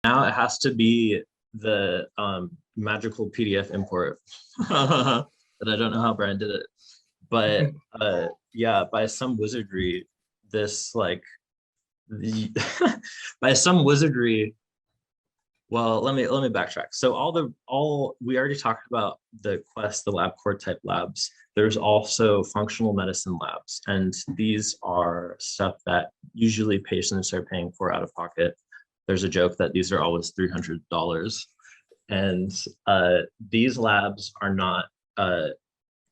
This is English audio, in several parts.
now it has to be the magical PDF import that I don't know how Brian did it, but yeah, by some wizardry, this like the by some wizardry. Well, let me backtrack. So all we already talked about the Quest, the LabCorp type labs. There's also functional medicine labs, and these are stuff that usually patients are paying for out of pocket. There's a joke that these are always $300, and these labs are not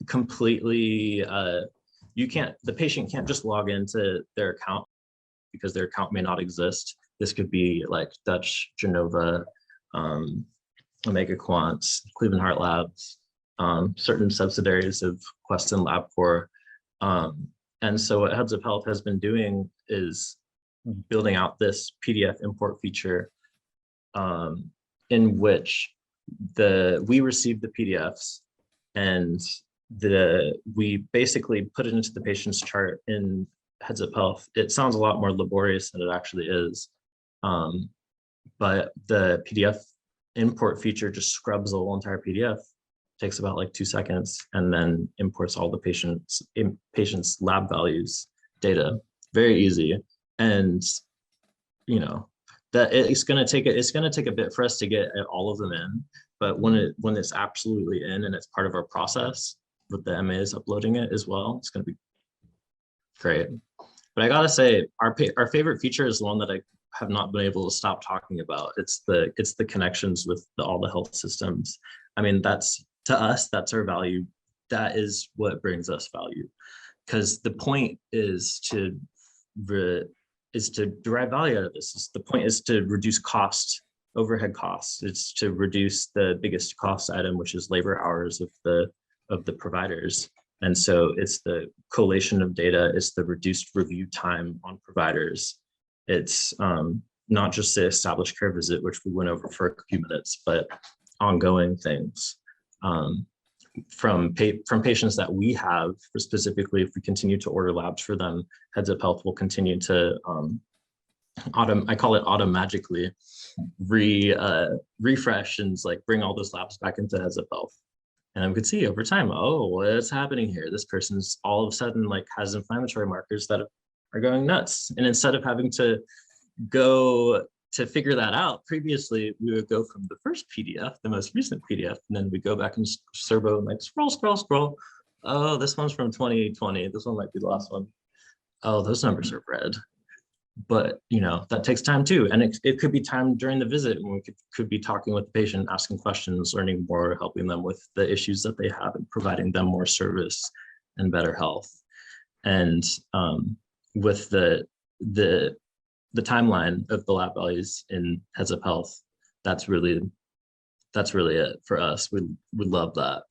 completely. The patient can't just log into their account because their account may not exist. This could be like Dutch Genova, Omega Quants, Cleveland Heart Labs, certain subsidiaries of Quest and LabCorp. And so what Heads Up Health has been doing is building out this PDF import feature in which we receive the PDFs and we basically put it into the patient's chart in Heads Up Health. It sounds a lot more laborious than it actually is. But the PDF import feature just scrubs the whole entire PDF, takes about like 2 seconds, and then imports all the patient's lab values data. Very easy. And you know, that it's gonna take a bit for us to get all of them in, but when it's absolutely in and it's part of our process with the MAs uploading it as well, it's gonna be great. But I gotta say, our favorite feature is the one that I have not been able to stop talking about. It's the connections with all the health systems. I mean, that's to us, that's our value. That is what brings us value, because the point is to derive value out of this. The point is to reduce overhead costs. It's to reduce the biggest cost item, which is labor hours of the providers. And so it's the collation of data, it's the reduced review time on providers. It's not just the established care visit, which we went over for a few minutes, but ongoing things from patients that we have. For specifically, if we continue to order labs for them, Heads Up Health will continue to I call it automagically refresh and like bring all those labs back into Heads Up Health. And we could see over time, oh, what's happening here? This person's all of a sudden like has inflammatory markers that are going nuts. And instead of having to go to figure that out, previously we would go from the first PDF, the most recent PDF, and then we go back and Serbo and like scroll. Oh, this one's from 2020. This one might be the last one. Oh, those numbers are red. But you know, that takes time too. And it could be time during the visit when we could be talking with the patient, asking questions, learning more, helping them with the issues that they have and providing them more service and better health. And with the timeline of the lab values in Heads Up Health, that's really it for us. We love that.